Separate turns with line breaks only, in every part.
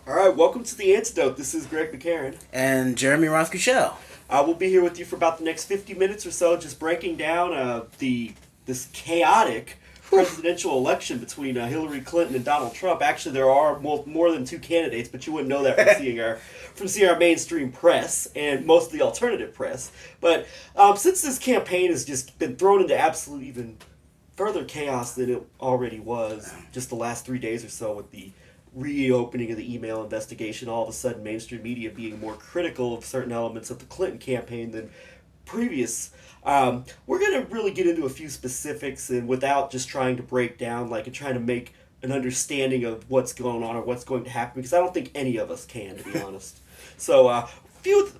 All right, welcome to the Antedote. This is Greg McCarron.
And Jeremy Roth Kushel.
We'll be here with you for about the next 50 minutes or so, just breaking down this chaotic presidential election between Hillary Clinton and Donald Trump. Actually, there are more than two candidates, but you wouldn't know that from seeing our mainstream press and most of the alternative press. But since this campaign has just been thrown into absolute even further chaos than it already was, just the last 3 days or so with the reopening of the email investigation, all of a sudden mainstream media being more critical of certain elements of the Clinton campaign than previous. We're going to really get into a few specifics, and without just trying to break down, and trying to make an understanding of what's going on or what's going to happen, because I don't think any of us can, to be honest. So,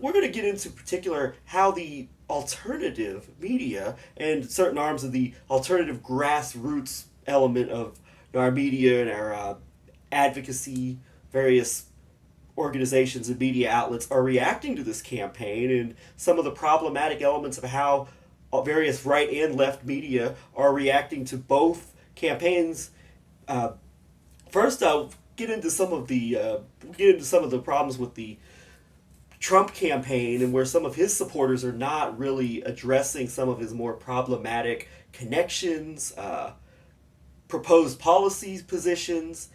we're going to get into particular how the alternative media and certain arms of the alternative grassroots element of our media and our advocacy, various organizations and media outlets are reacting to this campaign, and some of the problematic elements of how various right and left media are reacting to both campaigns. First, I'll get into some of the problems with the Trump campaign and where some of his supporters are not really addressing some of his more problematic connections, proposed policies, positions,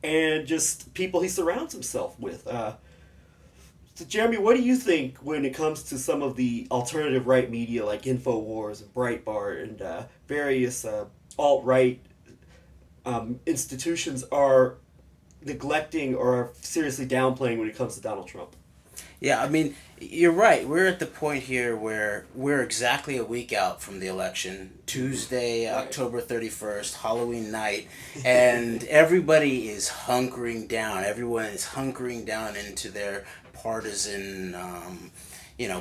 and just people he surrounds himself with. So Jeremy, what do you think when it comes to some of the alternative right media like InfoWars and Breitbart and various alt-right institutions are neglecting or are seriously downplaying when it comes to Donald Trump?
Yeah, I mean, you're right. We're at the point here where we're exactly a week out from the election, Tuesday,
Right.
October 31st, Halloween night, and everybody is hunkering down. Everyone is hunkering down into their partisan,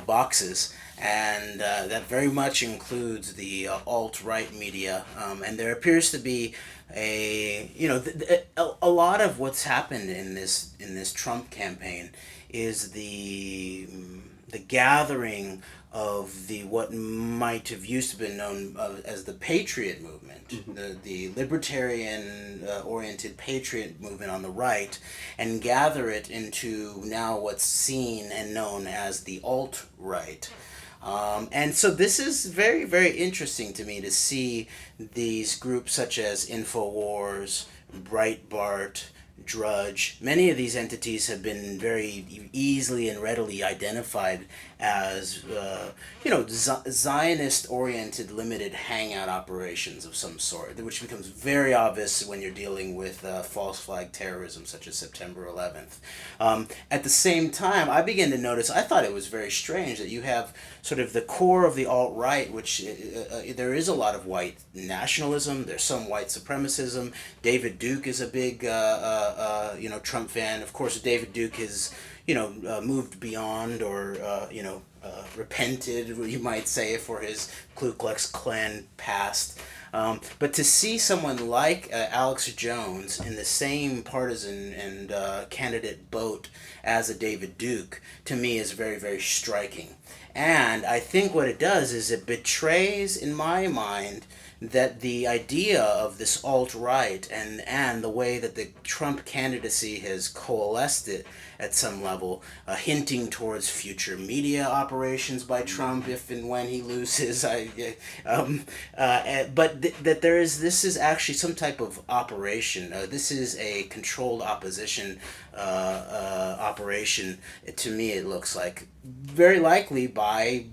boxes. And that very much includes the alt-right media. And there appears to be a lot of what's happened in this Trump campaign is the gathering of the what might have used to be known as the Patriot movement, the libertarian oriented Patriot movement on the right, and gather it into now what's seen and known as the alt right. And so this is very, very interesting to me to see these groups such as InfoWars, Breitbart, Drudge. Many of these entities have been very easily and readily identified as, Zionist-oriented limited hangout operations of some sort, which becomes very obvious when you're dealing with false flag terrorism such as September 11th. At the same time, I began to notice, I thought it was very strange that you have sort of the core of the alt-right, which there is a lot of white nationalism, there's some white supremacism. David Duke is a big, Trump fan. Of course, David Duke has, moved beyond or, repented, you might say, for his Ku Klux Klan past. But to see someone like Alex Jones in the same partisan and candidate boat as a David Duke, to me is very, very striking. And I think what it does is it betrays, in my mind, that the idea of this alt-right and the way that the Trump candidacy has coalesced it at some level, hinting towards future media operations by Trump if and when he loses. That this is actually some type of operation. This is a controlled opposition operation. To me, it looks like very likely by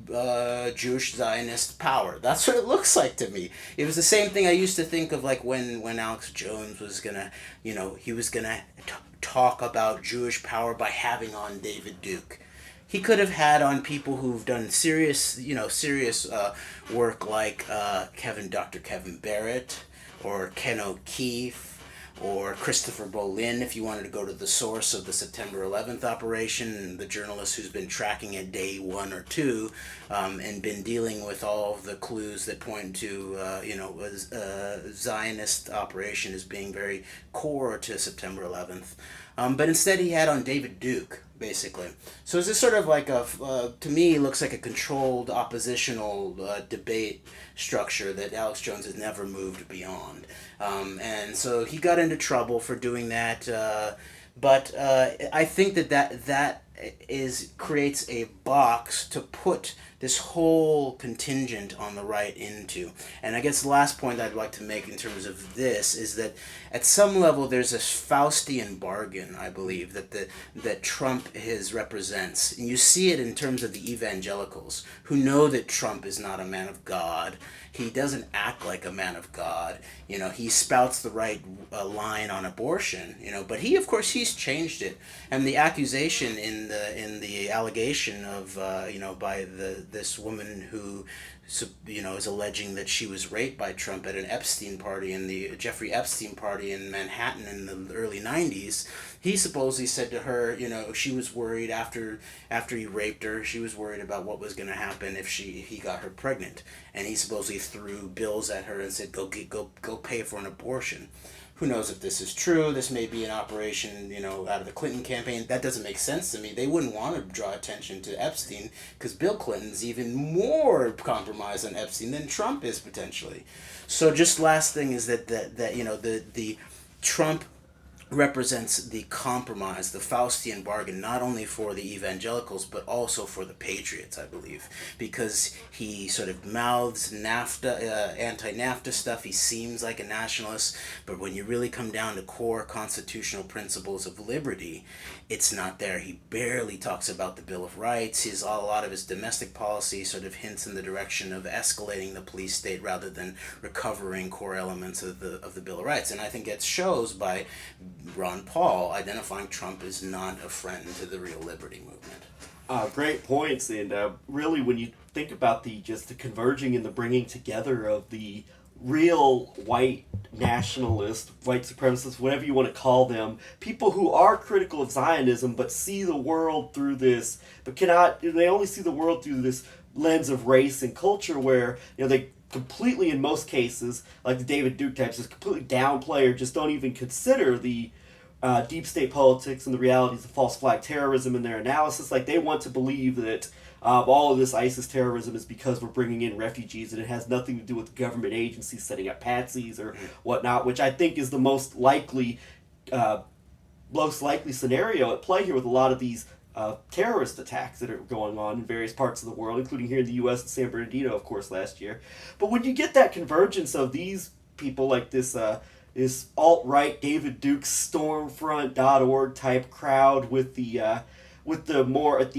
Jewish Zionist power. That's what it looks like to me. It was the same thing I used to think of, like when Alex Jones was gonna, he was gonna talk about Jewish power by having on David Duke. He could have had on people who've done serious work like Dr. Kevin Barrett or Ken O'Keefe or Christopher Bolin, if you wanted to go to the source of the September 11th operation, the journalist who's been tracking it day 1 or 2, and been dealing with all of the clues that point to, Zionist operation as being very core to September 11th. But instead he had on David Duke, basically. So is this sort of like to me, looks like a controlled oppositional debate structure that Alex Jones has never moved beyond. And so he got into trouble for doing that But I think that is creates a box to put this whole contingent on the right into. And I guess the last point I'd like to make in terms of this is that at some level there's a Faustian bargain, I believe, that Trump represents. And you see it in terms of the evangelicals who know that Trump is not a man of God. He doesn't act like a man of God. He spouts the right line on abortion. But of course, he's changed it. And the accusation in the allegation of by this woman who is alleging that she was raped by Trump at an Epstein party, in the Jeffrey Epstein party in Manhattan in the early 90s. He supposedly said to her, she was worried after he raped her. She was worried about what was going to happen if he got her pregnant, and he supposedly threw bills at her and said, go pay for an abortion. Who knows if this is true? This may be an operation, out of the Clinton campaign. That doesn't make sense to me. They wouldn't want to draw attention to Epstein because Bill Clinton's even more compromised on Epstein than Trump is potentially. So just last thing is that the Trump represents the compromise, the Faustian bargain, not only for the evangelicals, but also for the patriots, I believe, because he sort of mouths NAFTA, anti-NAFTA stuff. He seems like a nationalist, but when you really come down to core constitutional principles of liberty, it's not there. He barely talks about the Bill of Rights. A lot of his domestic policy sort of hints in the direction of escalating the police state rather than recovering core elements of the Bill of Rights. And I think it shows by Ron Paul identifying Trump as not a friend to the real liberty movement.
Great points, and really, when you think about the converging and the bringing together of the real white nationalists, white supremacists, whatever you want to call them, people who are critical of Zionism but see the world through this, but they only see the world through this lens of race and culture, where they completely, in most cases, like the David Duke types, just completely downplay or just don't even consider the deep state politics and the realities of false flag terrorism in their analysis. Like, they want to believe that all of this ISIS terrorism is because we're bringing in refugees, and it has nothing to do with government agencies setting up patsies or whatnot, which I think is the most likely scenario at play here with a lot of these terrorist attacks that are going on in various parts of the world, including here in the U.S. and San Bernardino, of course, last year. But when you get that convergence of these people, like this alt-right David Duke Stormfront.org type crowd with the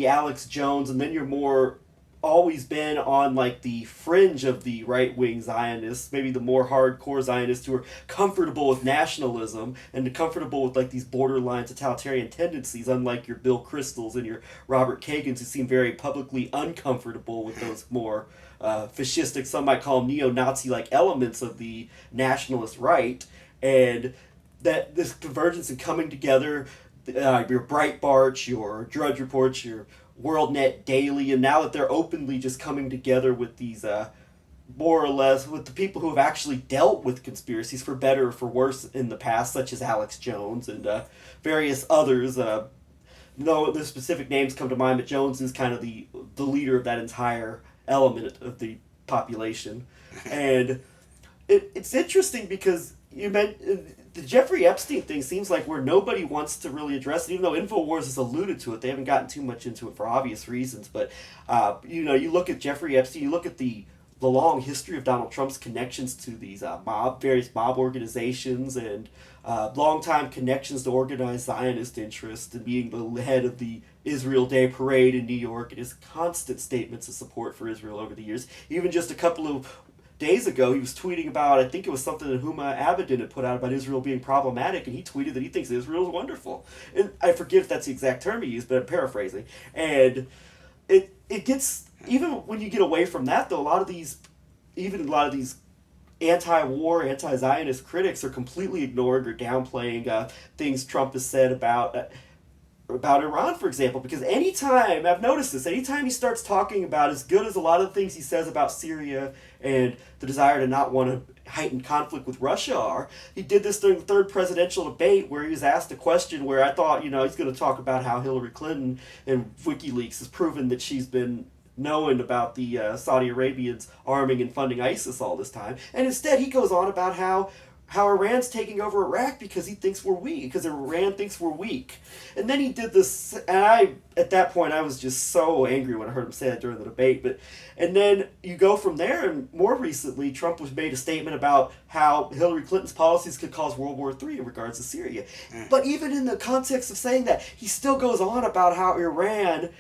Alex Jones, and then you're more always been on like the fringe of the right-wing Zionists, maybe the more hardcore Zionists who are comfortable with nationalism and comfortable with like these borderline totalitarian tendencies, unlike your Bill Kristols and your Robert Kagans, who seem very publicly uncomfortable with those more fascistic, some might call neo-Nazi-like elements of the nationalist right. And that this convergence and coming together, your Breitbart, your Drudge Reports, your WorldNet Daily, and now that they're openly just coming together with these, more or less, with the people who have actually dealt with conspiracies for better or for worse in the past, such as Alex Jones and various others. No, the specific names come to mind, but Jones is kind of the leader of that entire element of the population. And it's interesting because you meant the Jeffrey Epstein thing seems like where nobody wants to really address it, even though InfoWars has alluded to it. They haven't gotten too much into it for obvious reasons. But, you look at Jeffrey Epstein, you look at the long history of Donald Trump's connections to these various mob organizations and long-time connections to organized Zionist interests, and being the head of the Israel Day Parade in New York, and his constant statements of support for Israel over the years. Even just a couple of days ago, he was tweeting about, I think it was something that Huma Abedin had put out about Israel being problematic, and he tweeted that he thinks Israel is wonderful. And I forget if that's the exact term he used, but I'm paraphrasing. And it gets, even when you get away from that, though, a lot of these anti-war, anti-Zionist critics are completely ignoring or downplaying things Trump has said about Iran, for example, because anytime he starts talking about, as good as a lot of the things he says about Syria and the desire to not want to heighten conflict with Russia are, he did this during the third presidential debate where he was asked a question where I thought, he's going to talk about how Hillary Clinton and WikiLeaks has proven that she's been knowing about the Saudi Arabians arming and funding ISIS all this time. And instead he goes on about how how Iran's taking over Iraq because he thinks we're weak, because Iran thinks we're weak. And then he did this, and at that point, I was just so angry when I heard him say that during the debate. And then you go from there, and more recently, Trump was made a statement about how Hillary Clinton's policies could cause World War III in regards to Syria. But even in the context of saying that, he still goes on about how Iran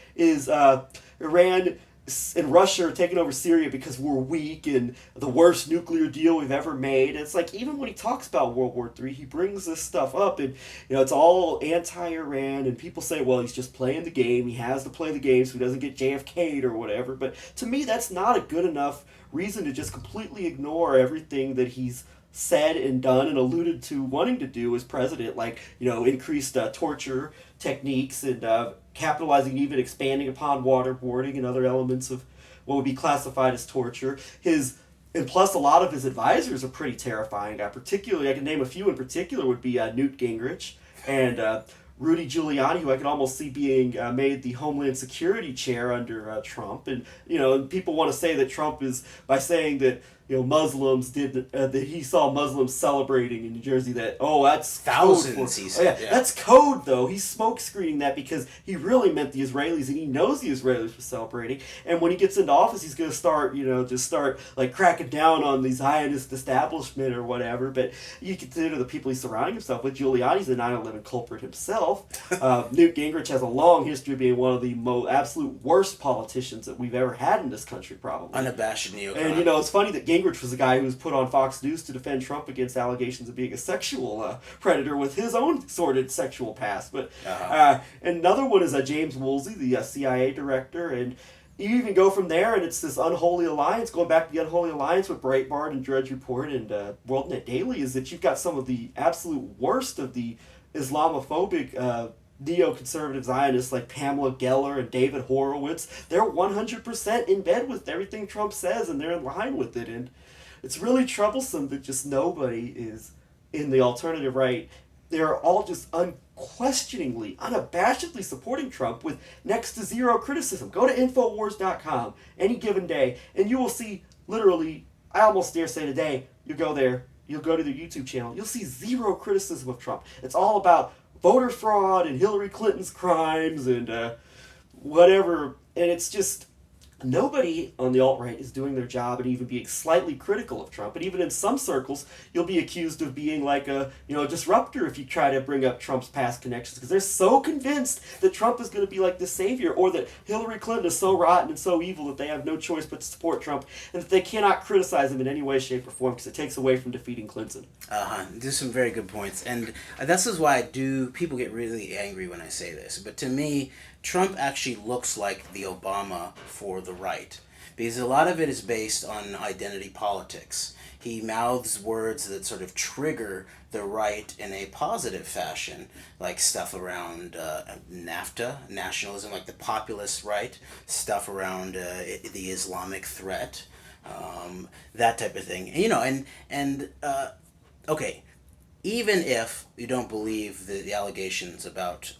and Russia are taking over Syria because we're weak and the worst nuclear deal we've ever made. It's like, even when he talks about World War III, he brings this stuff up, and it's all anti-Iran, and people say, well, he's just playing the game. He has to play the game so he doesn't get JFK'd or whatever. But to me, that's not a good enough reason to just completely ignore everything that he's said and done and alluded to wanting to do as president, like increased torture techniques and capitalizing, even expanding upon waterboarding and other elements of what would be classified as torture. And plus, a lot of his advisors are pretty terrifying. Particularly, I can name a few in particular, would be Newt Gingrich and Rudy Giuliani, who I could almost see being made the Homeland Security chair under Trump. And people want to say that Trump is, by saying that Muslims that he saw Muslims celebrating in New Jersey, that that's
thousands. He said,
yeah, that's code though. He's smoke screening that because he really meant the Israelis, and he knows the Israelis were celebrating. And when he gets into office, he's going to start like cracking down on the Zionist establishment or whatever. But you consider the people he's surrounding himself with. Giuliani's a 9/11 culprit himself. Newt Gingrich has a long history of being one of the absolute worst politicians that we've ever had in this country, probably.
Unabashed neocon.
And it's funny that Gingrich was the guy who was put on Fox News to defend Trump against allegations of being a sexual predator with his own sordid sexual past. But another one is James Woolsey, the CIA director, and you even go from there, and it's this unholy alliance, going back to the unholy alliance with Breitbart and Drudge Report and WorldNet Daily, is that you've got some of the absolute worst of the Islamophobic neoconservative Zionists like Pamela Geller and David Horowitz. They're 100% in bed with everything Trump says, and they're in line with it. And it's really troublesome that just nobody is in the alternative right. They're all just unquestioningly, unabashedly supporting Trump with next to zero criticism. Go to Infowars.com any given day, and you will see literally, I almost dare say today, you go there, you'll go to their YouTube channel, you'll see zero criticism of Trump. It's all about voter fraud and Hillary Clinton's crimes and whatever. And it's just, nobody on the alt-right is doing their job and even being slightly critical of Trump. And even in some circles, you'll be accused of being like a disruptor if you try to bring up Trump's past connections, because they're so convinced that Trump is going to be like the savior, or that Hillary Clinton is so rotten and so evil that they have no choice but to support Trump, and that they cannot criticize him in any way, shape, or form because it takes away from defeating Clinton.
There's some very good points, and this is why people get really angry when I say this. But to me, Trump actually looks like the Obama for the right, because a lot of it is based on identity politics. He mouths words that sort of trigger the right in a positive fashion, like stuff around NAFTA, nationalism, like the populist right, stuff around the Islamic threat, that type of thing. Okay, even if you don't believe the allegations about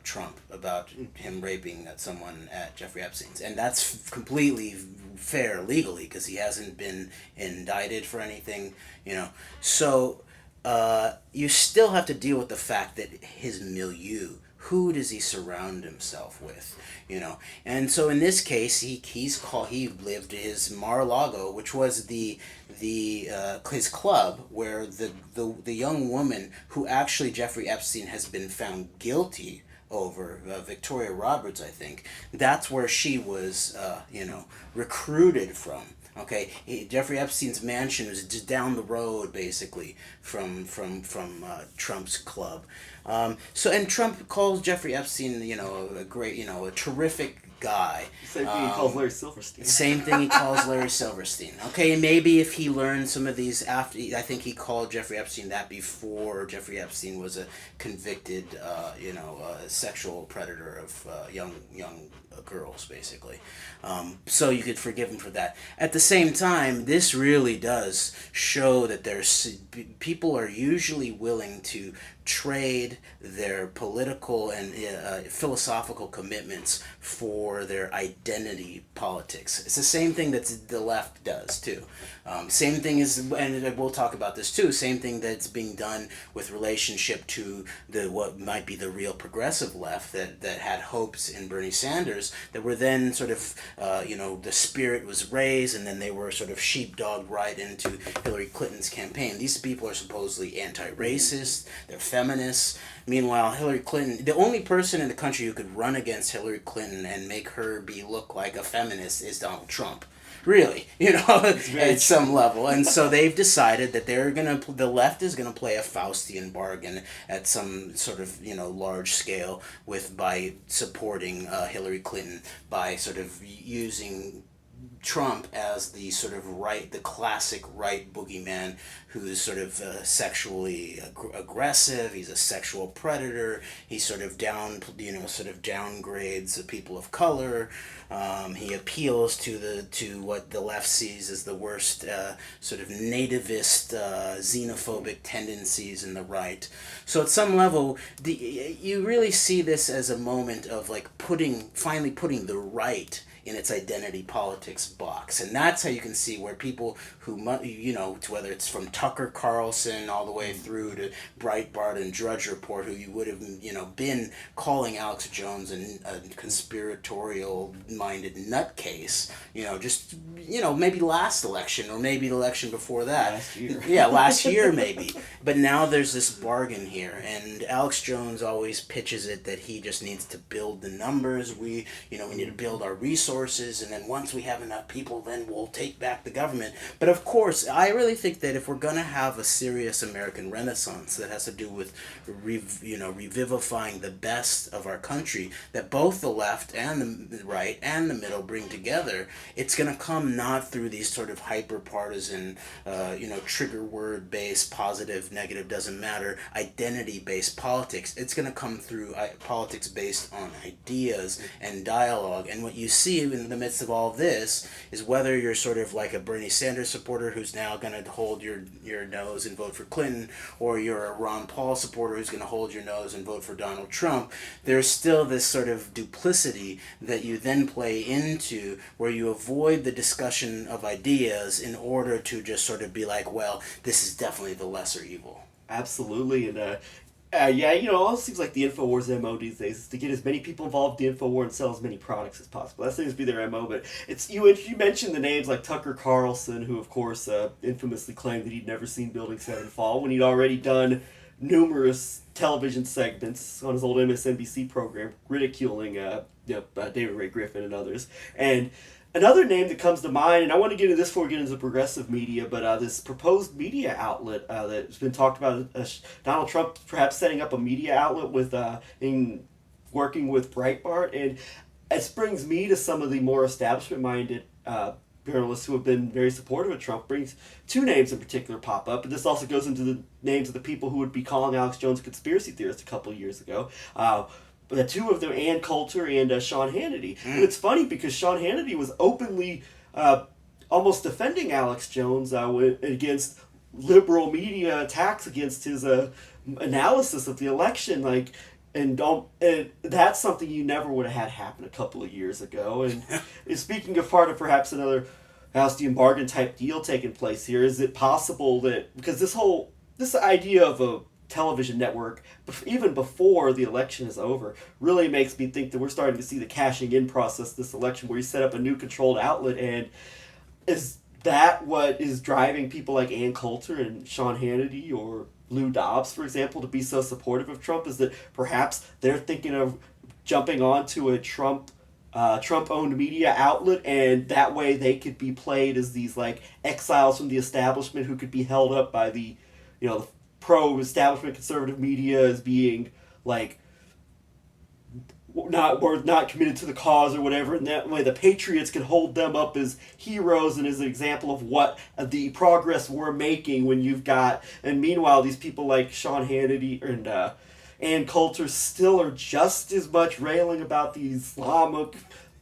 Trump, about him raping someone at Jeffrey Epstein's, and that's completely fair legally because he hasn't been indicted for anything, so you still have to deal with the fact that his milieu, who does he surround himself with, and so in this case he lived his Mar-a-Lago, which was his club where the young woman who actually Jeffrey Epstein has been found guilty over, Victoria Roberts, I think, that's where she was recruited from. Okay, Jeffrey Epstein's mansion was just down the road, basically, from Trump's club. And Trump calls Jeffrey Epstein, a great, a terrific guy.
Same thing he calls Larry Silverstein.
Same thing he calls Larry Silverstein. Okay, and maybe if he learned some of these after, I think he called Jeffrey Epstein that before Jeffrey Epstein was a convicted, sexual predator of young girls, basically. So you could forgive him for that. At the same time, this really does show that people are usually willing to trade their political and philosophical commitments for their identity politics. It's the same thing that the left does too. Same thing is, and we'll talk about this too. Same thing that's being done with relationship to the what might be the real progressive left that had hopes in Bernie Sanders that were then sort of the spirit was raised and then they were sort of sheepdogged right into Hillary Clinton's campaign. These people are supposedly anti-racist. They're feminists. Meanwhile, Hillary Clinton, the only person in the country who could run against Hillary Clinton and make her look like a feminist is Donald Trump. Really, at some level. And so they've decided that the left is gonna play a Faustian bargain at some sort of, large scale by supporting Hillary Clinton, by sort of using Trump as the sort of the classic right boogeyman who's sort of sexually aggressive. He's a sexual predator. He sort of downgrades the people of color. He appeals to what the left sees as the worst sort of nativist, xenophobic tendencies in the right. So at some level, you really see this as a moment of finally putting the right in its identity politics box. And that's how you can see where people who, whether it's from Tucker Carlson all the way through to Breitbart and Drudge Report, who you would have, been calling Alex Jones a conspiratorial-minded nutcase, maybe last election or maybe the election before that.
Last year.
Yeah, last year maybe. But now there's this bargain here, and Alex Jones always pitches it that he just needs to build the numbers. We need to build our resources, and then once we have enough people, then we'll take back the government. But of course, I really think that if we're going to have a serious American Renaissance that has to do with revivifying the best of our country, that both the left and the right and the middle bring together, it's going to come not through these sort of hyper-partisan, trigger word-based, positive, negative, doesn't matter, identity-based politics. It's going to come through politics based on ideas and dialogue. And what you see in the midst of all of this is whether you're sort of like a Bernie Sanders supporter who's now going to hold your nose and vote for Clinton, or you're a Ron Paul supporter who's going to hold your nose and vote for Donald Trump, there's still this sort of duplicity that you then play into where you avoid the discussion of ideas in order to just sort of be like, well, this is definitely the lesser evil.
Absolutely, and it seems like the InfoWars MO these days is to get as many people involved in the InfoWar and sell as many products as possible. That seems to be their MO, but you mentioned the names like Tucker Carlson, who of course infamously claimed that he'd never seen Building 7 fall when he'd already done numerous television segments on his old MSNBC program ridiculing David Ray Griffin and others. And another name that comes to mind, and I want to get into this before we get into progressive media, but this proposed media outlet that's been talked about, Donald Trump perhaps setting up a media outlet in working with Breitbart, and it brings me to some of the more establishment-minded journalists who have been very supportive of Trump. Brings two names in particular pop up, and this also goes into the names of the people who would be calling Alex Jones a conspiracy theorist a couple of years ago. The two of them, Ann Coulter and Sean Hannity. And it's funny because Sean Hannity was openly almost defending Alex Jones against liberal media attacks against his analysis of the election. And that's something you never would have had happen a couple of years ago. And speaking of part of perhaps another Faustian bargain type deal taking place here, is it possible that, because this idea of a television network, even before the election is over, really makes me think that we're starting to see the cashing in process this election, where you set up a new controlled outlet. And is that what is driving people like Ann Coulter and Sean Hannity or Lou Dobbs, for example, to be so supportive of Trump? Is that perhaps they're thinking of jumping onto a Trump-owned media outlet, and that way they could be played as these exiles from the establishment who could be held up by the pro-establishment conservative media as being not committed to the cause or whatever, and that way the patriots can hold them up as heroes and as an example of what the progress we're making when you've got, and meanwhile these people like Sean Hannity and Ann Coulter still are just as much railing about the Islamic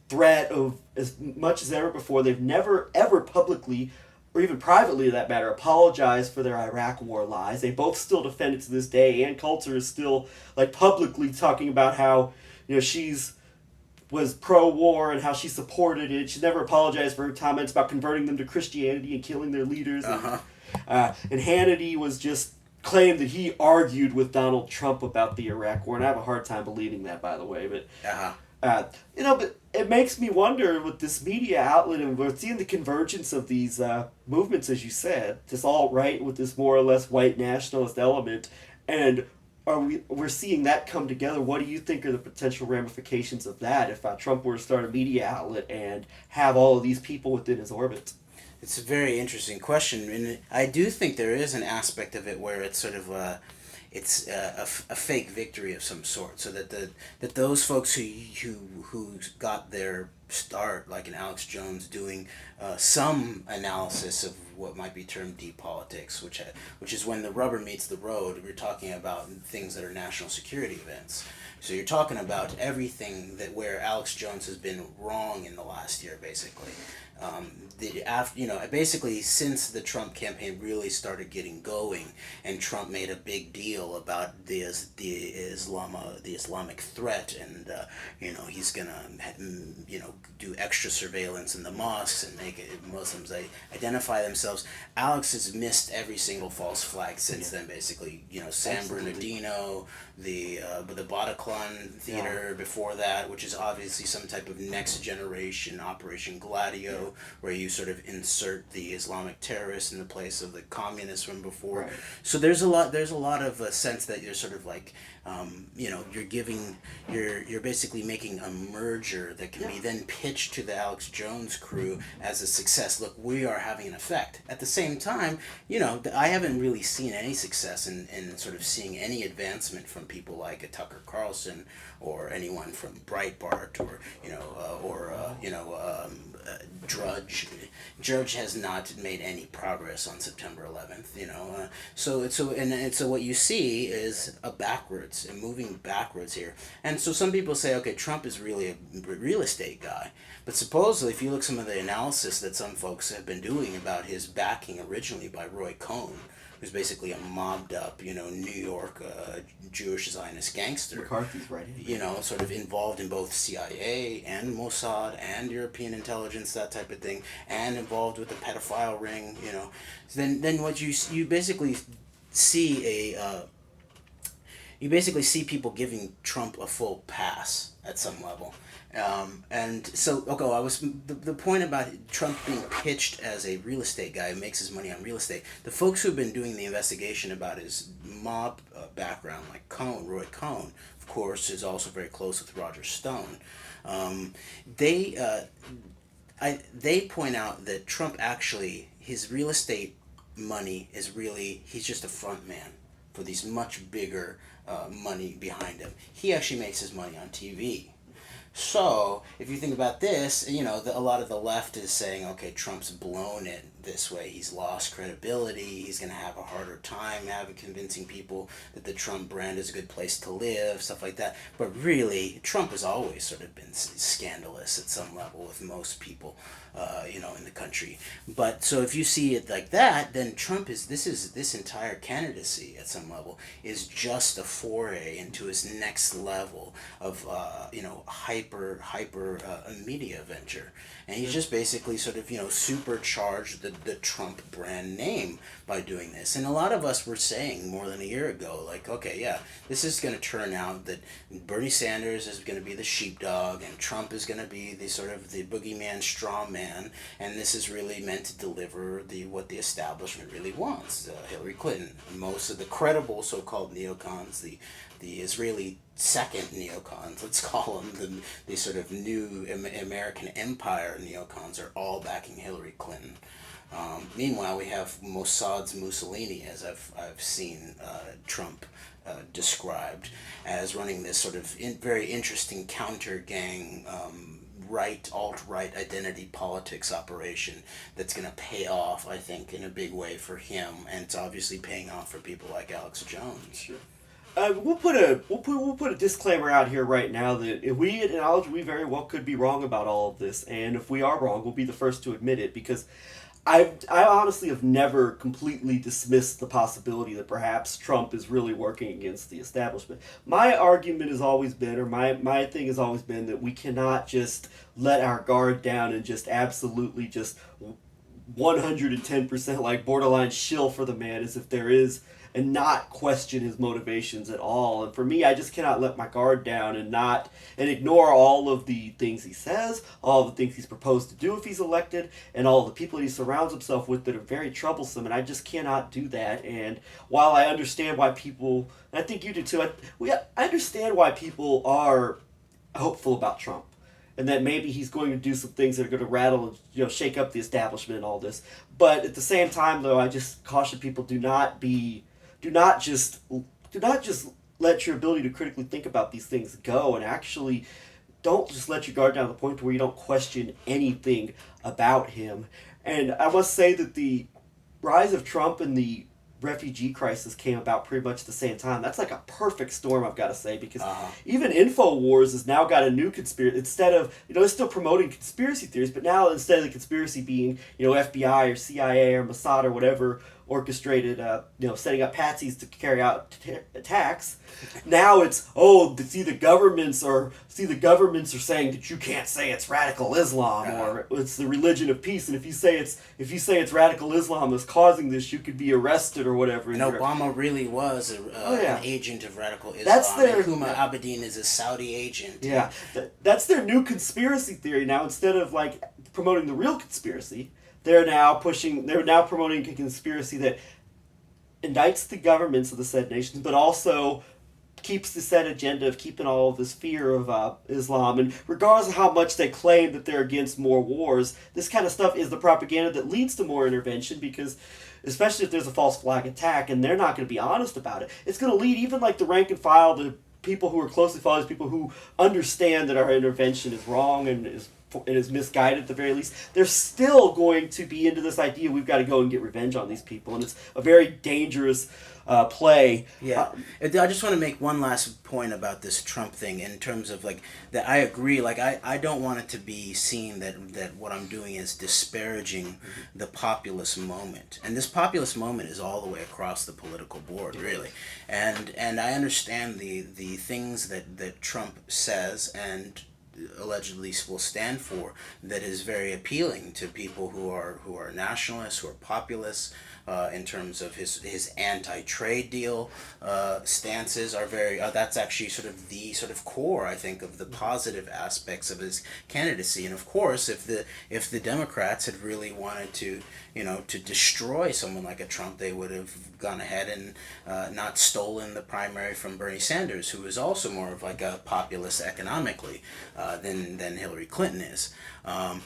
threat of as much as ever before. They've never ever publicly or even privately, to that matter, apologized for their Iraq War lies. They both still defend it to this day. Ann Coulter is still like publicly talking about how she's was pro-war and how she supported it. She never apologized for her comments about converting them to Christianity and killing their leaders. And Hannity was just claimed that he argued with Donald Trump about the Iraq War, and I have a hard time believing that, by the way. But but it makes me wonder with this media outlet, and we're seeing the convergence of these movements, as you said, this alt-right with this more or less white nationalist element, and we're seeing that come together. What do you think are the potential ramifications of that if Trump were to start a media outlet and have all of these people within his orbit?
It's a very interesting question, and I do think there is an aspect of it where it's sort of a fake victory of some sort, so that those folks who got their start, like in Alex Jones, doing some analysis of what might be termed deep politics, which is when the rubber meets the road. We're talking about things that are national security events. So you're talking about everything where Alex Jones has been wrong in the last year, basically. Basically since the Trump campaign really started getting going, and Trump made a big deal about the Islamic threat, and he's gonna do extra surveillance in the mosques and make Muslims identify themselves. Alex has missed every single false flag since then. Basically, San Bernardino, the Bataclan theater before that, which is obviously some type of next generation Operation Gladio, where you sort of insert the Islamic terrorists in the place of the communists from before.
Right.
So there's a lot of a sense that you're sort of like, you're basically making a merger that can be then pitched to the Alex Jones crew as a success. Look, we are having an effect. At the same time, I haven't really seen any success in sort of seeing any advancement from people like a Tucker Carlson or anyone from Breitbart or Drudge. Drudge has not made any progress on September 11th. So what you see is moving backwards here. And so some people say, okay, Trump is really a real estate guy, but supposedly if you look some of the analysis that some folks have been doing about his backing originally by Roy Cohn, who's basically a mobbed up, New York Jewish Zionist gangster.
McCarthy's right.
Sort of involved in both CIA and Mossad and European intelligence, that type of thing, and involved with the pedophile ring. Then what you basically see you basically see people giving Trump a full pass at some level. And so, the point about Trump being pitched as a real estate guy who makes his money on real estate, the folks who've been doing the investigation about his mob background, like Roy Cohn, of course, is also very close with Roger Stone. They point out that Trump actually, his real estate money is really, he's just a front man for these much bigger money behind him. He actually makes his money on TV. So, if you think about this, a lot of the left is saying, okay, Trump's blown it this way. He's lost credibility. He's going to have a harder time convincing people that the Trump brand is a good place to live, stuff like that. But really, Trump has always sort of been scandalous at some level with most people, in the country. But so if you see it like that, then this entire candidacy at some level is just a foray into his next level of, hyper media venture. And he's just basically sort of, supercharged the Trump brand name by doing this. And a lot of us were saying more than a year ago, like, okay, yeah, this is going to turn out that Bernie Sanders is going to be the sheepdog and Trump is going to be the sort of the boogeyman straw man, and this is really meant to deliver what the establishment really wants. Hillary Clinton, most of the credible so-called neocons, the Israeli second neocons, let's call them, the sort of new American empire neocons are all backing Hillary Clinton. Meanwhile, we have Mossad's Mussolini, as I've seen Trump described, as running this sort of very interesting counter-gang alt-right identity politics operation that's going to pay off, I think, in a big way for him, and it's obviously paying off for people like Alex Jones.
Sure. We'll put a disclaimer out here right now that if we acknowledge we very well could be wrong about all of this, and if we are wrong, we'll be the first to admit it, because I honestly have never completely dismissed the possibility that perhaps Trump is really working against the establishment. My argument has always been, or my thing has always been, that we cannot just let our guard down and just absolutely just 110% like borderline shill for the man as if there is, and not question his motivations at all. And for me, I just cannot let my guard down and not and ignore all of the things he says, all of the things he's proposed to do if he's elected, and all of the people that he surrounds himself with that are very troublesome. And I just cannot do that. And while I understand why people, and I think you do too, I understand why people are hopeful about Trump, and that maybe he's going to do some things that are going to rattle and shake up the establishment and all this. But at the same time, though, I just caution people: do not just let your ability to critically think about these things go, and actually don't just let your guard down to the point where you don't question anything about him. And I must say that the rise of Trump and the refugee crisis came about pretty much at the same time. That's like a perfect storm, I've got to say, because even InfoWars has now got a new conspiracy. Instead of, it's still promoting conspiracy theories, but now instead of the conspiracy being, FBI or CIA or Mossad or whatever orchestrated, setting up patsies to carry out attacks, now it's, the governments are saying that you can't say it's radical Islam, or it's the religion of peace, and if you say it's radical Islam that's causing this, you could be arrested or whatever.
And Obama really was an agent of radical Islam. That's their Huma Abedin is a Saudi agent.
Yeah, that's their new conspiracy theory now. Instead of like promoting the real conspiracy, they're now promoting a conspiracy that indicts the governments of the said nations, but also keeps the said agenda of keeping all of this fear of Islam. And regardless of how much they claim that they're against more wars, this kind of stuff is the propaganda that leads to more intervention, because especially if there's a false flag attack and they're not going to be honest about it, it's going to lead even like the rank and file, the people who are closely following, people who understand that our intervention is wrong and is misguided at the very least, they're still going to be into this idea we've got to go and get revenge on these people, and it's a very dangerous play.
Yeah, I just want to make one last point about this Trump thing in terms of like that. I agree. Like I don't want it to be seen that what I'm doing is disparaging the populist moment, and this populist moment is all the way across the political board, really. And I understand the things that Trump says and allegedly will stand for, that is very appealing to people who are nationalists, who are populists, in terms of his anti-trade deal stances are very that's actually sort of the core, I think, of the positive aspects of his candidacy. And of course, if the Democrats had really wanted to destroy someone like a Trump, they would have gone ahead and not stolen the primary from Bernie Sanders, who is also more of like a populist economically than Hillary Clinton is. And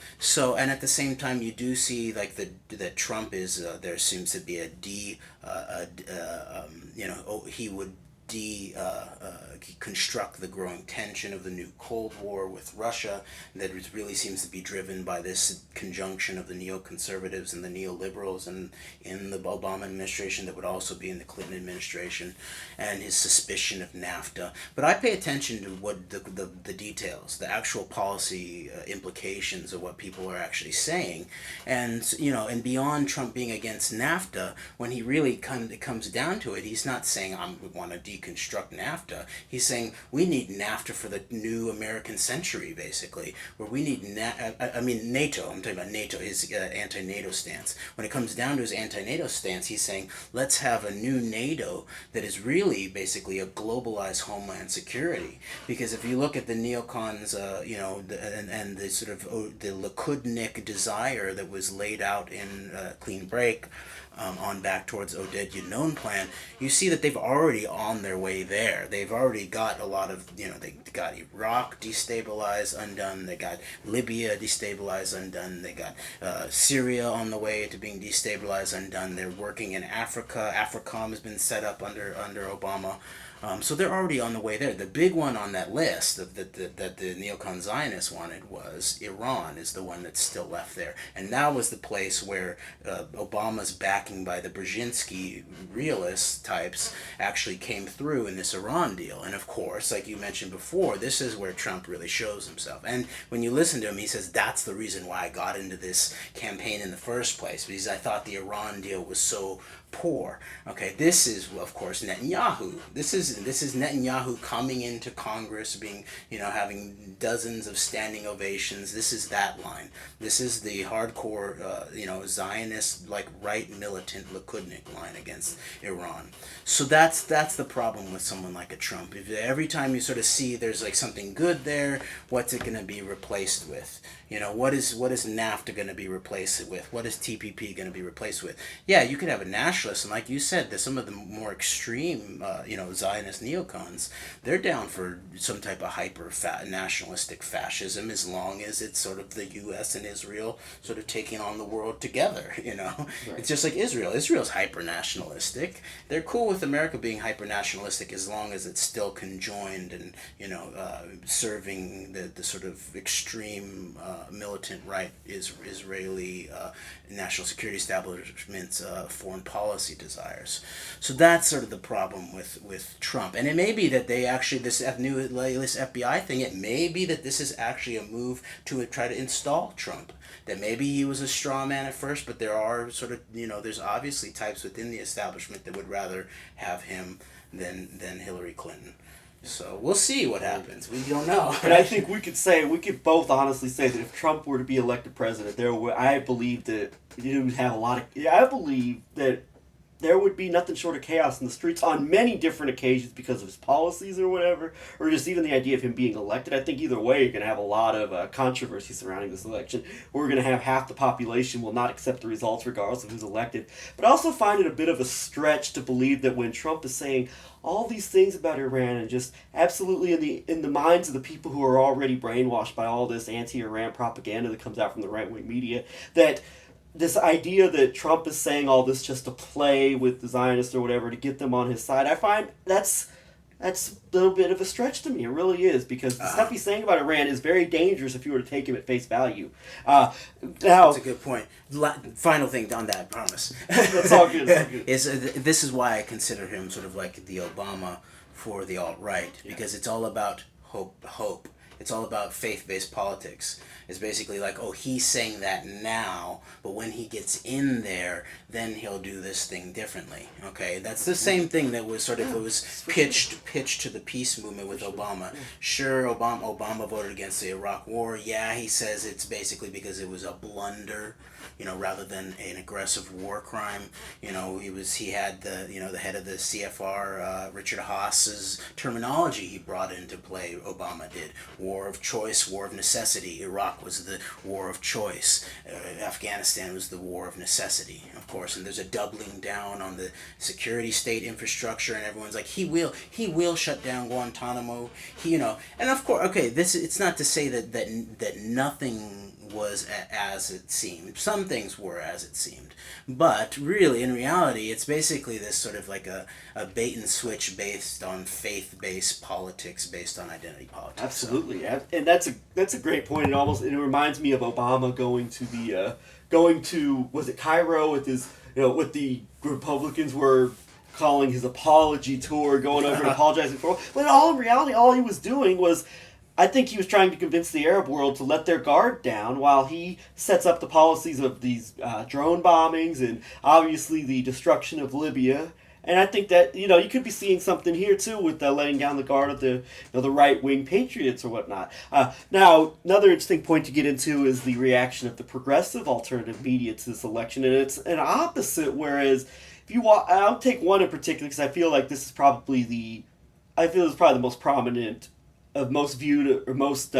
at the same time, you do see like that Trump is there seems to be he would construct the growing tension of the new Cold War with Russia that really seems to be driven by this conjunction of the neoconservatives and the neoliberals in the Obama administration that would also be in the Clinton administration, and his suspicion of NAFTA. But I pay attention to what the details, the actual policy implications of what people are actually saying, and beyond Trump being against NAFTA, when he really comes down to it, he's not saying we want to deconstruct NAFTA. He's saying we need NAFTA for the new American century, basically, where we need NATO. I'm talking about NATO, his anti-NATO stance. When it comes down to his anti-NATO stance, he's saying let's have a new NATO that is really basically a globalized homeland security. Because if you look at the neocons, and the sort of the Likudnik desire that was laid out in Clean Break, on back towards Oded Yinon plan, you see that they've already on their way there. They've already got a lot of, they got Iraq destabilized, undone. They got Libya destabilized, undone. They got Syria on the way to being destabilized, undone. They're working in Africa. AFRICOM has been set up under Obama. So they're already on the way there. The big one on that list that the neocon Zionists wanted was Iran is the one that's still left there. And that was the place where Obama's backing by the Brzezinski realist types actually came through in this Iran deal. And of course, like you mentioned before, this is where Trump really shows himself. And when you listen to him, he says, that's the reason why I got into this campaign in the first place, because I thought the Iran deal was so poor. Okay, this is of course Netanyahu. This is Netanyahu coming into Congress, being having dozens of standing ovations. This is that line. This is the hardcore Zionist like right militant Likudnik line against Iran. So that's the problem with someone like a Trump. If every time you sort of see there's like something good there, what's it going to be replaced with? What is NAFTA going to be replaced with? What is TPP going to be replaced with? Yeah, you could have a nationalist, and like you said, some of the more extreme, Zionist neocons, they're down for some type of nationalistic fascism as long as it's sort of the U.S. and Israel sort of taking on the world together. Right. It's just like Israel. Israel's hyper nationalistic. They're cool with America being hyper nationalistic as long as it's still conjoined and serving the sort of extreme. Militant right Israeli national security establishment's foreign policy desires. So that's sort of the problem with Trump. And it may be that they actually, this latest FBI thing, it may be that this is actually a move to try to install Trump. That maybe he was a straw man at first, but there are sort of, there's obviously types within the establishment that would rather have him than Hillary Clinton. So we'll see what happens. We don't know.
And I think we could both honestly say that if Trump were to be elected president, I believe that he would have I believe that there would be nothing short of chaos in the streets on many different occasions because of his policies or whatever, or just even the idea of him being elected. I think either way you're going to have a lot of controversy surrounding this election. We're going to have half the population will not accept the results regardless of who's elected. But I also find it a bit of a stretch to believe that when Trump is saying all these things about Iran and just absolutely in the minds of the people who are already brainwashed by all this anti-Iran propaganda that comes out from the right-wing media, that this idea that Trump is saying all this just to play with the Zionists or whatever to get them on his side, I find that's a little bit of a stretch to me. It really is, because the stuff he's saying about Iran is very dangerous if you were to take him at face value. Now,
that's a good point. Final thing on that, I promise.
That's all good.
This is why I consider him sort of like the Obama for the alt-right, because it's all about hope. It's all about faith-based politics. It's basically like, oh, he's saying that now, but when he gets in there, then he'll do this thing differently. Okay, that's the same thing that was sort of it was pitched to the peace movement with Obama. Sure, Obama voted against the Iraq War. Yeah, he says it's basically because it was a blunder, rather than an aggressive war crime. He had the head of the CFR, Richard Haas's terminology he brought into play. Obama did war of choice, war of necessity. Iraq was the war of choice. Afghanistan was the war of necessity, of course. And there's a doubling down on the security state infrastructure, and everyone's like, he will shut down Guantanamo. And of course, okay, it's not to say that nothing was as it seemed. Some things were as it seemed. But really, in reality, it's basically this sort of like a bait and switch based on faith-based politics, based on identity politics.
Absolutely. So. And that's a great point. It reminds me of Obama going to was it Cairo with his what the Republicans were calling his apology tour, going over and apologizing for. But in reality, all he was doing was, I think he was trying to convince the Arab world to let their guard down while he sets up the policies of these drone bombings and obviously the destruction of Libya. And I think that, you could be seeing something here too with letting down the guard of the the right-wing patriots or whatnot. Now, another interesting point to get into is the reaction of the progressive alternative media to this election. And it's an opposite, whereas I'll take one in particular because I feel like this is probably the most prominent, most viewed, or most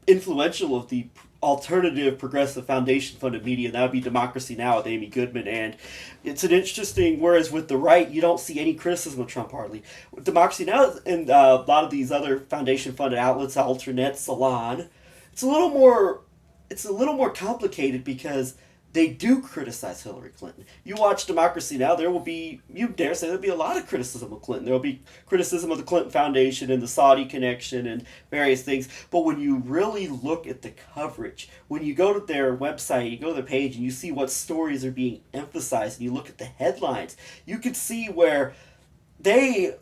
influential of the alternative progressive foundation funded media, and that would be Democracy Now! With Amy Goodman. And it's an interesting, whereas with the right you don't see any criticism of Trump hardly. With Democracy Now! And a lot of these other foundation funded outlets, Alternet, Salon, it's a little more complicated because they do criticize Hillary Clinton. You watch Democracy Now!, there will be, you dare say, there'll be a lot of criticism of Clinton. There will be criticism of the Clinton Foundation and the Saudi connection and various things. But when you really look at the coverage, when you go to their website, you go to their page and you see what stories are being emphasized, and you look at the headlines, you can see where the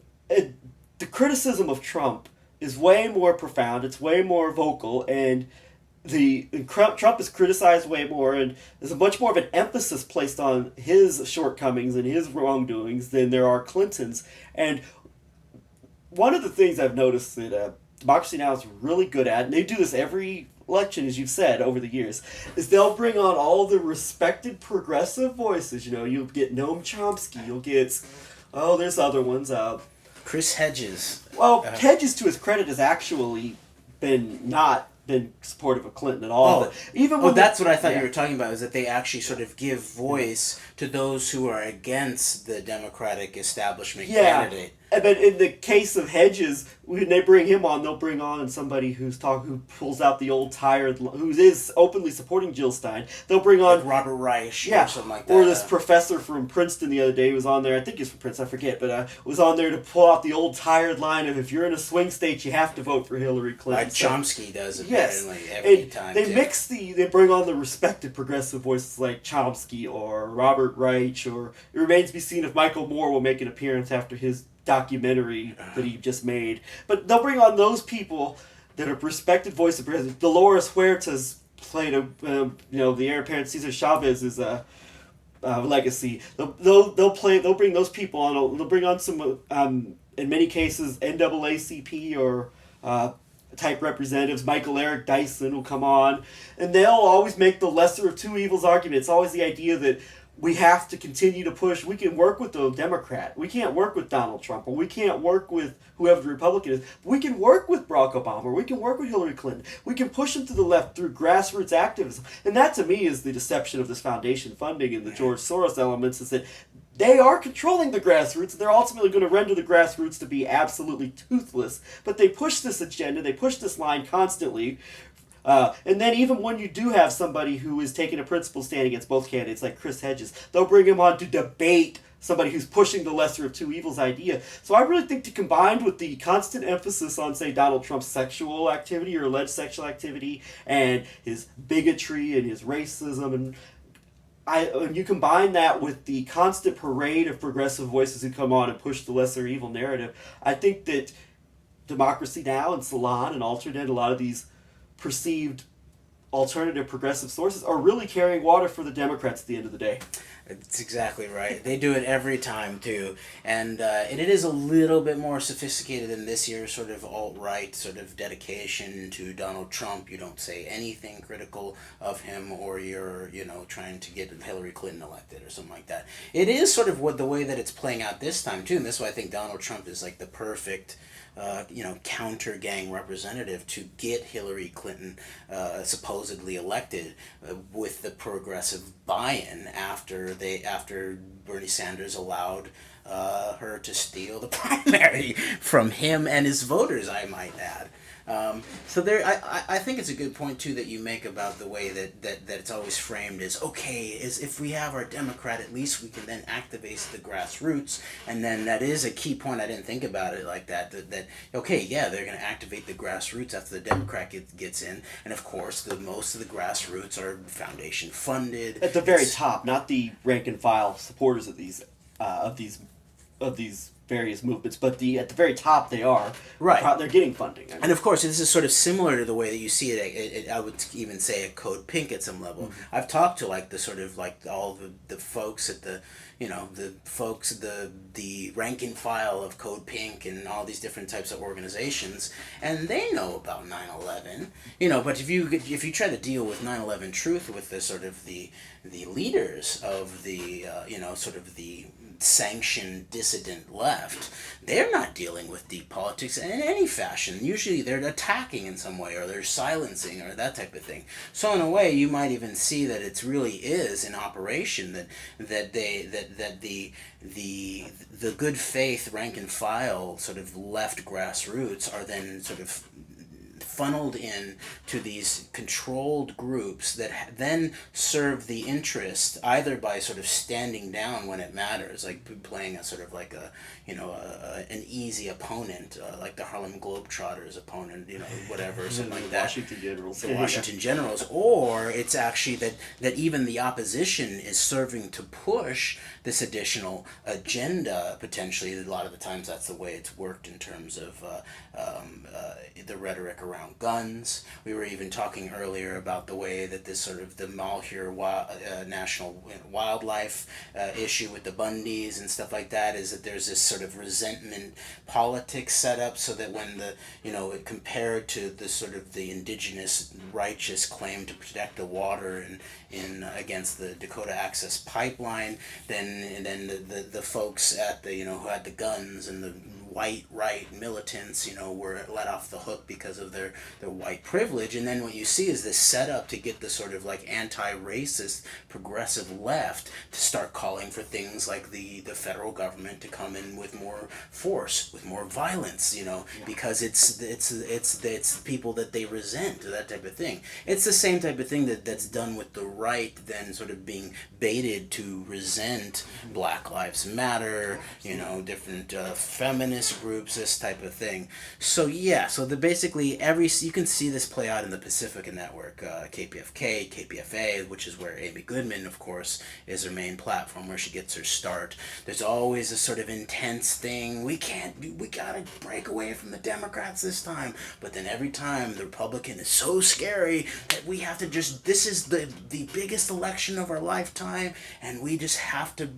criticism of Trump is way more profound, it's way more vocal, and Trump is criticized way more, and there's a much more of an emphasis placed on his shortcomings and his wrongdoings than there are Clinton's. And one of the things I've noticed that Democracy Now! Is really good at, and they do this every election, as you've said, over the years, is they'll bring on all the respected progressive voices. You'll get Noam Chomsky, you'll get, there's other ones.
Chris Hedges.
Well, Hedges, to his credit, has actually not been supportive of Clinton at all. But even when
that's what I thought you were talking about, is that they actually sort of give voice to those who are against the Democratic establishment candidate.
But in the case of Hedges, when they bring him on, they'll bring on somebody who pulls out the old tired, who is openly supporting Jill Stein. They'll bring on
like Robert Reich or something like that.
Or this professor from Princeton the other day who was on there. I think he's from Princeton, I forget, but was on there to pull out the old tired line of, if you're in a swing state, you have to vote for Hillary Clinton.
Like Chomsky does apparently every time.
They bring on the respected progressive voices like Chomsky or Robert Reich, or it remains to be seen if Michael Moore will make an appearance after his documentary that he just made. But they'll bring on those people that are respected voice of president. Dolores Huertas played the heir apparent Cesar Chavez's legacy. They'll bring those people on. They'll bring on some in many cases NAACP or type representatives. Michael Eric Dyson will come on, and they'll always make the lesser of two evils argument. It's always the idea that we have to continue to push. We can work with the Democrat. We can't work with Donald Trump, or we can't work with whoever the Republican is. We can work with Barack Obama, or we can work with Hillary Clinton. We can push them to the left through grassroots activism. And that, to me, is the deception of this foundation funding and the George Soros elements, is that they are controlling the grassroots, and they're ultimately going to render the grassroots to be absolutely toothless. But they push this agenda, they push this line constantly. And then even when you do have somebody who is taking a principled stand against both candidates, like Chris Hedges, they'll bring him on to debate somebody who's pushing the lesser of two evils idea. So I really think, combined with the constant emphasis on, say, Donald Trump's sexual activity or alleged sexual activity, and his bigotry and his racism, and you combine that with the constant parade of progressive voices who come on and push the lesser evil narrative, I think that Democracy Now! And Salon and Alternate, a lot of these perceived alternative progressive sources, are really carrying water for the Democrats at the end of the day.
That's exactly right. They do it every time too, and it is a little bit more sophisticated than this year's sort of alt-right sort of dedication to Donald Trump. You don't say anything critical of him, or you're trying to get Hillary Clinton elected or something like that. It is sort of the way that it's playing out this time too, and that's why I think Donald Trump is like the perfect counter gang representative to get Hillary Clinton supposedly elected with the progressive buy-in after Bernie Sanders allowed her to steal the primary from him and his voters, I might add. So I think it's a good point too that you make about the way that it's always framed as, okay, is if we have our Democrat, at least we can then activate the grassroots, and then that is a key point. I didn't think about it like that okay, yeah, they're going to activate the grassroots after the Democrat gets in, and of course most of the grassroots are foundation funded
at the very top, not the rank and file supporters of these various movements, but at the very top they are.
Right.
They're getting funding.
And of course, this is sort of similar to the way that you see it. I would even say at Code Pink at some level. Mm-hmm. I've talked to all the folks at the rank and file of Code Pink and all these different types of organizations, and they know about 9/11. But if you try to deal with 9/11 truth with the sort of the leaders of the sort of the sanctioned dissident left, they're not dealing with deep politics in any fashion. Usually they're attacking in some way, or they're silencing, or that type of thing. So in a way, you might even see that it really is an operation that the good faith rank and file sort of left grassroots are then sort of funneled in to these controlled groups that then serve the interest either by sort of standing down when it matters, like playing a sort of like a, an easy opponent, like the Harlem Globetrotters opponent, whatever, something like that.
Washington Generals.
The Washington Generals. Or it's actually that even the opposition is serving to push this additional agenda, potentially. A lot of the times that's the way it's worked in terms of the rhetoric around guns. We were even talking earlier about the way that this sort of the Malheur national wildlife issue with the Bundys and stuff like that is that there's this sort of resentment politics set up so that when compared to the sort of the indigenous righteous claim to protect the water in against the Dakota Access Pipeline, then the folks at the who had the guns and the white right militants were let off the hook because of their white privilege. And then what you see is this setup to get the sort of like anti-racist progressive left to start calling for things like the federal government to come in with more force, with more violence, because it's people that they resent, that type of thing. It's the same type of thing that's done with the right, then sort of being baited to resent Black Lives Matter, different feminist groups, this type of thing. So basically you can see this play out in the Pacifica Network, KPFK, KPFA, which is where Amy Goodman, of course, is her main platform, where she gets her start. There's always a sort of intense thing. We gotta break away from the Democrats this time. But then every time the Republican is so scary that we have to this is the biggest election of our lifetime, and we just have to,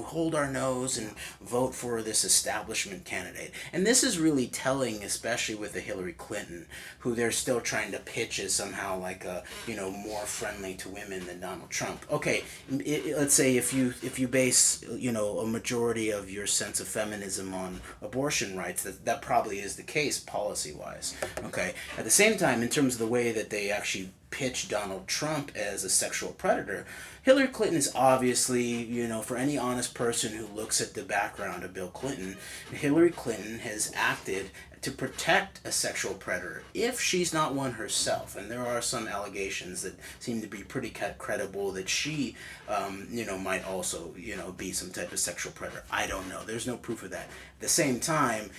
hold our nose and vote for this establishment candidate. And this is really telling, especially with the Hillary Clinton, who they're still trying to pitch as somehow like a, more friendly to women than Donald Trump. Okay, let's say if you base, a majority of your sense of feminism on abortion rights, that probably is the case policy-wise. Okay, at the same time, in terms of the way that they actually pitch Donald Trump as a sexual predator, Hillary Clinton is obviously, for any honest person who looks at the background of Bill Clinton, Hillary Clinton has acted to protect a sexual predator if she's not one herself. And there are some allegations that seem to be pretty credible that she, might also, be some type of sexual predator. I don't know. There's no proof of that. At the same time,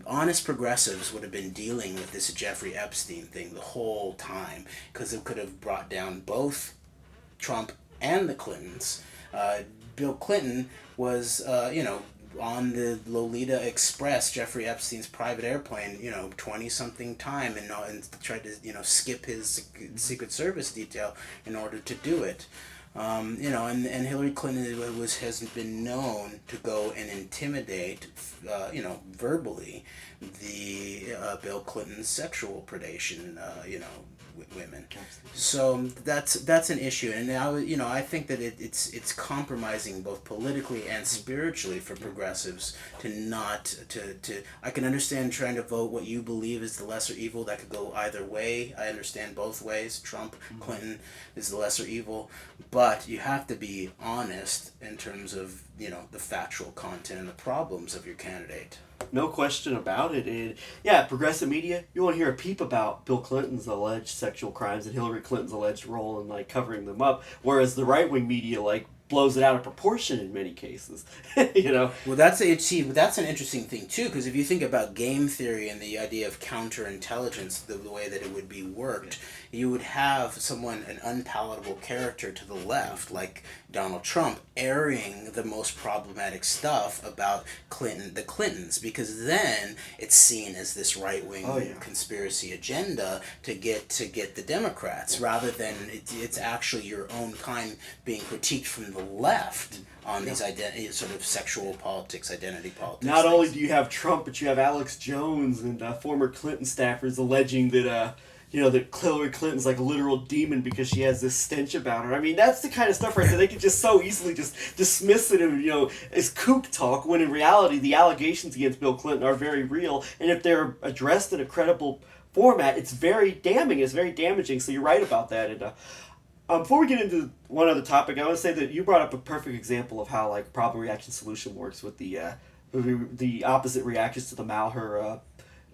honest progressives would have been dealing with this Jeffrey Epstein thing the whole time, because it could have brought down both Trump and the Clintons. Bill Clinton was, on the Lolita Express, Jeffrey Epstein's private airplane, 20-something time, and tried to, skip his Secret Service detail in order to do it. And Hillary Clinton has been known to go and intimidate, verbally, the Bill Clinton's sexual predation, women. So that's an issue, and I think that it's compromising both politically and spiritually for progressives to not to I can understand trying to vote what you believe is the lesser evil. That could go either way. I understand both ways. Trump, Clinton is the lesser evil, but you have to be honest in terms of the factual content and the problems of your candidate.
No question about it. And progressive media, you won't hear a peep about Bill Clinton's alleged sexual crimes and Hillary Clinton's alleged role in covering them up, whereas the right-wing media blows it out of proportion in many cases. Well,
that's an interesting thing too, because if you think about game theory and the idea of counterintelligence, the way that it would be worked, you would have an unpalatable character to the left, like Donald Trump, airing the most problematic stuff about the Clintons, because then it's seen as this right-wing conspiracy agenda to get the Democrats, rather than it's actually your own kind being critiqued from the left on these sort of sexual politics, identity politics.
Not only do you have Trump, but you have Alex Jones and former Clinton staffers alleging that that Hillary Clinton's like a literal demon because she has this stench about her. I mean, that's the kind of stuff right there. They can just so easily just dismiss it as kook talk, when in reality the allegations against Bill Clinton are very real, and if they're addressed in a credible format, it's very damning. It's very damaging. So you're right about that. And before we get into one other topic, I want to say that you brought up a perfect example of how problem reaction solution works with the opposite reactions to the Malheur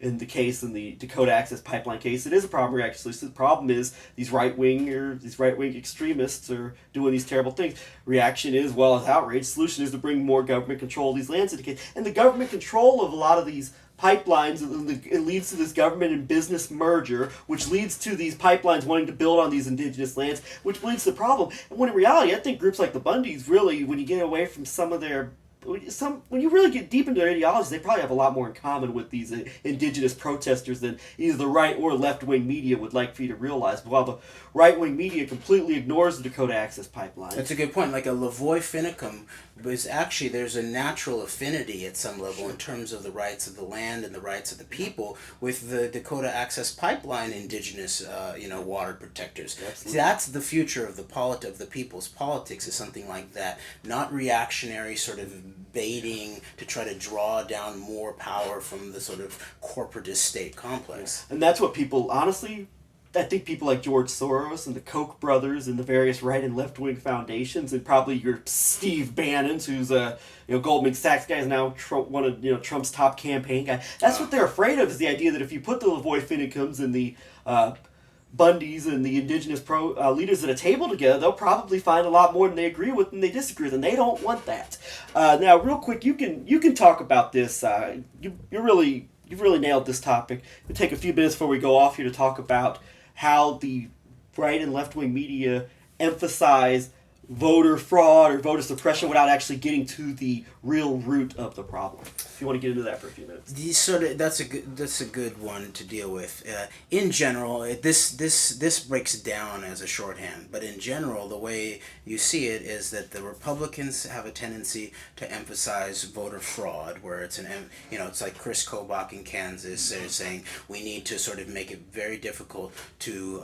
in the case in the Dakota Access Pipeline case, it is a problem actually. So the problem is these right wing extremists are doing these terrible things. Reaction is, well, it's outrage. Solution is to bring more government control of these lands into case, and the government control of a lot of these pipelines, it leads to this government and business merger, which leads to these pipelines wanting to build on these indigenous lands, which leads to the problem. And when in reality, I think groups like the Bundys really, when you get away from some of their when you really get deep into their ideologies, they probably have a lot more in common with these indigenous protesters than either the right or left-wing media would like for you to realize. While the right-wing media completely ignores the Dakota Access Pipeline.
That's a good point. Like a Lavoie Finicum is actually, there's a natural affinity at some level in terms of the rights of the land and the rights of the people with the Dakota Access Pipeline indigenous, water protectors. See, that's the future of the people's politics, is something like that. Not reactionary sort of baiting to try to draw down more power from the sort of corporatist state complex.
And that's what people, honestly, I think people like George Soros and the Koch brothers and the various right and left wing foundations, and probably your Steve Bannon's, who's a Goldman Sachs guy, is now one of Trump's top campaign guy. That's what they're afraid of, is the idea that if you put the Lavoie Finicums and the Bundys and the indigenous leaders at a table together, they'll probably find a lot more than they agree with than they disagree with, and they don't want that. Now, real quick, you can talk about this. You've really nailed this topic. We'll take a few minutes before we go off here to talk about how the right and left-wing media emphasize voter fraud or voter suppression without actually getting to the real root of the problem. If you want to get into that for a few minutes.
That's a good one to deal with. In general, this breaks down as a shorthand, but in general, the way you see it is that the Republicans have a tendency to emphasize voter fraud, where it's it's like Chris Kobach in Kansas saying we need to sort of make it very difficult to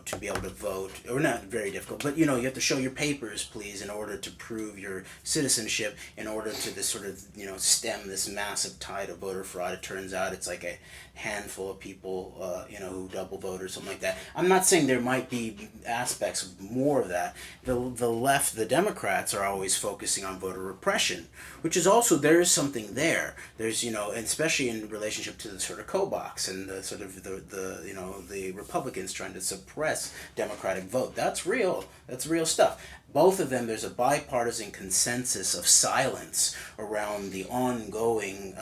to be able to vote, or not very difficult, but you have to show your papers, please, in order to prove your citizenship, in order to this sort of stem this massive tide of voter fraud. It turns out it's like a handful of people who double vote or something like that. I'm not saying there might be aspects of more of that. The left, the Democrats, are always focusing on voter repression, which is also, there is something there. There's and especially in relationship to the sort of Kobachs and the sort of the Republicans trying to suppress Democratic vote. That's real. That's real stuff. Both of them, there's a bipartisan consensus of silence around the ongoing,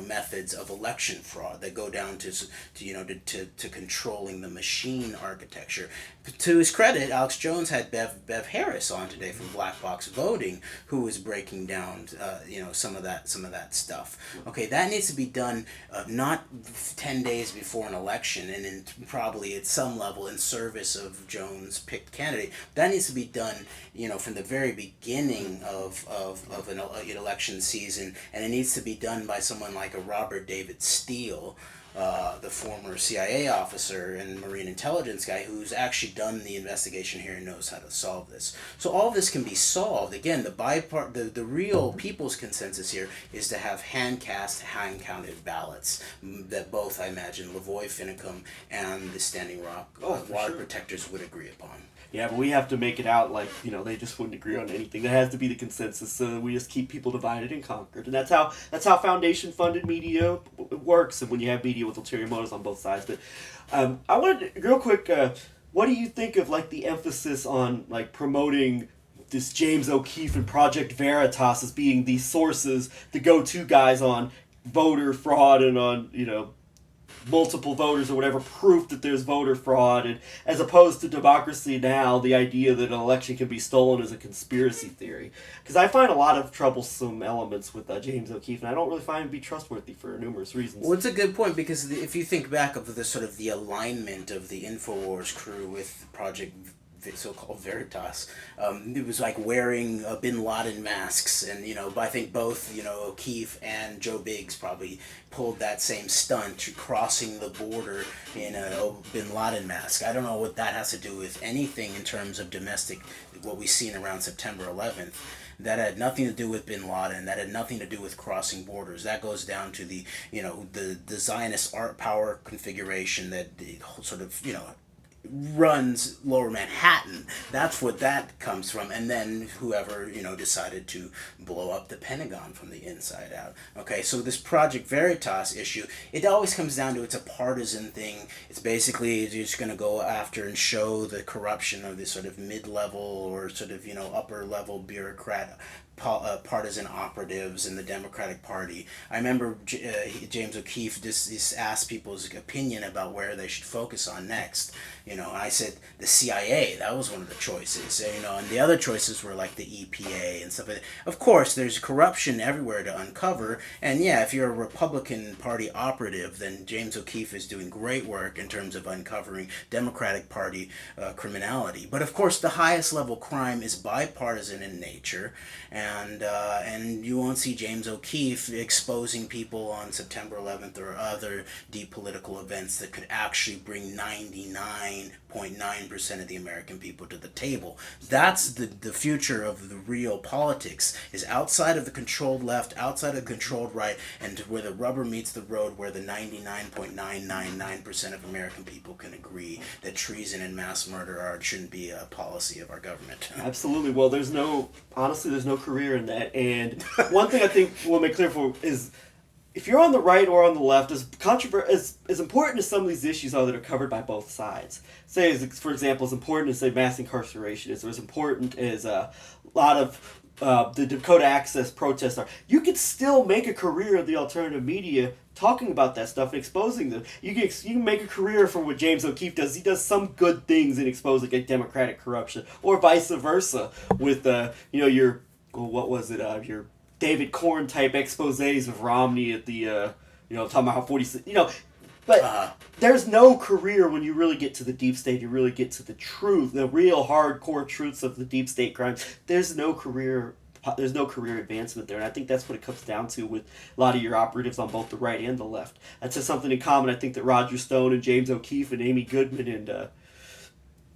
methods of election fraud that go down to controlling the machine architecture. To his credit, Alex Jones had Bev Harris on today from Black Box Voting, who was breaking down, some of that stuff. Okay, that needs to be done not 10 days before an election, and probably at some level in service of Jones' picked candidate. That needs to be done, from the very beginning of an election season, and it needs to be done by someone like a Robert David Steele, the former CIA officer and Marine intelligence guy, who's actually done the investigation here and knows how to solve this. So all of this can be solved. Again, the real people's consensus here is to have hand-cast, hand-counted ballots that both, I imagine, Lavoie Finicum and the Standing Rock water protectors would agree upon.
Yeah, but we have to make it out like, they just wouldn't agree on anything. That has to be the consensus, so we just keep people divided and conquered. And that's how foundation-funded media works, and when you have media with ulterior motives on both sides. But I wanted to, real quick, what do you think of, the emphasis on, promoting this James O'Keefe and Project Veritas as being the sources, the go-to guys on voter fraud and on, multiple voters or whatever, proof that there's voter fraud, and as opposed to Democracy Now!, the idea that an election can be stolen is a conspiracy theory. Because I find a lot of troublesome elements with James O'Keefe, and I don't really find him to be trustworthy for numerous reasons.
Well, it's a good point, because if you think back of the sort of the alignment of the InfoWars crew with Project so-called Veritas, it was like wearing Bin Laden masks, and I think both O'Keefe and Joe Biggs probably pulled that same stunt, crossing the border in a Bin Laden mask. I don't know what that has to do with anything in terms of domestic, what we've seen around September 11th. That had nothing to do with Bin Laden. That had nothing to do with crossing borders. That goes down to the Zionist art power configuration that sort of runs Lower Manhattan. That's what that comes from. And then whoever, decided to blow up the Pentagon from the inside out. Okay, so this Project Veritas issue, it always comes down to it's a partisan thing. It's basically just going to go after and show the corruption of this sort of mid-level or sort of, upper-level bureaucrat partisan operatives in the Democratic Party. I remember James O'Keefe just asked people's opinion about where they should focus on next. And I said the CIA, that was one of the choices. And the other choices were like the EPA and stuff like that. Of course, there's corruption everywhere to uncover. And yeah, if you're a Republican Party operative, then James O'Keefe is doing great work in terms of uncovering Democratic Party criminality. But of course, the highest level crime is bipartisan in nature. And you won't see James O'Keefe exposing people on September 11th or other deep political events that could actually bring 99.9% of the American people to the table. That's the future of the real politics, is outside of the controlled left, outside of the controlled right, and where the rubber meets the road, where the 99.999% of American people can agree that treason and mass murder shouldn't be a policy of our government.
Absolutely. Well, there's no career in that. And one thing I think we'll make clear for is, if you're on the right or on the left, as important as some of these issues are that are covered by both sides. Say, for example, as important as, say, mass incarceration is, or as important as a lot of the Dakota Access protests are, you could still make a career in the alternative media talking about that stuff and exposing them. You can make a career from what James O'Keefe does. He does some good things in exposing Democratic corruption, or vice versa with your David Corn type exposés of Romney at the talking about how 46, but there's no career when you really get to the deep state. You really get to the truth, the real hardcore truths of the deep state crimes. There's no career advancement there, and I think that's what it comes down to with a lot of your operatives on both the right and the left. That's just something in common. I think that Roger Stone and James O'Keefe and Amy Goodman and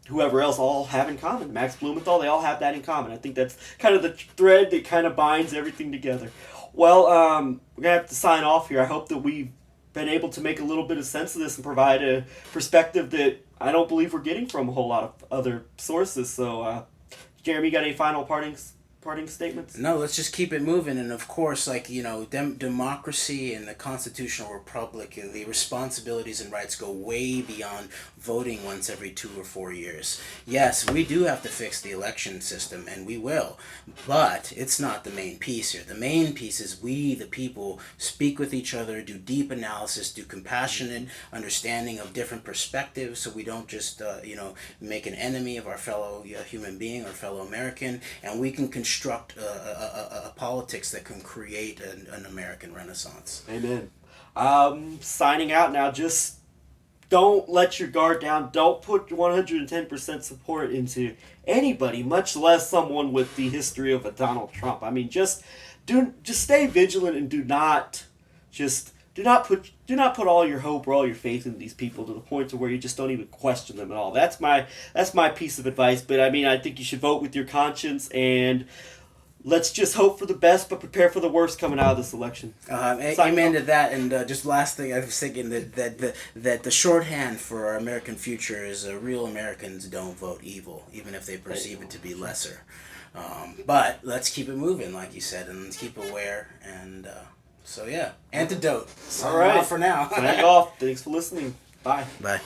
whoever else all have in common. Max Blumenthal, they all have that in common. I think that's kind of the thread that kind of binds everything together. Well, we're going to have to sign off here. I hope that we've been able to make a little bit of sense of this and provide a perspective that I don't believe we're getting from a whole lot of other sources. So, Jeremy, you got any final parting statements?
No, let's just keep it moving. And of course, democracy and the constitutional republic, the responsibilities and rights go way beyond voting once every 2 or 4 years. Yes, we do have to fix the election system, and we will. But it's not the main piece here. The main piece is we, the people, speak with each other, do deep analysis, do compassionate understanding of different perspectives, so we don't just, make an enemy of our fellow human being or fellow American, and we can construct a politics that can create an American Renaissance.
Amen. Signing out now. Just don't let your guard down. Don't put 110% support into anybody, much less someone with the history of a Donald Trump. I mean, just stay vigilant and do not put all your hope or all your faith in these people to the point to where you just don't even question them at all. That's my piece of advice. But I mean, I think you should vote with your conscience, and let's just hope for the best, but prepare for the worst coming out of this election.
Amen to that. And just last thing, I was thinking that the shorthand for our American future is real Americans don't vote evil, even if they perceive it to be lesser. But let's keep it moving, like you said, and let's keep aware. And so, yeah, Antedote.
All right.
Off for now.
Signing off. Thanks for listening. Bye.
Bye.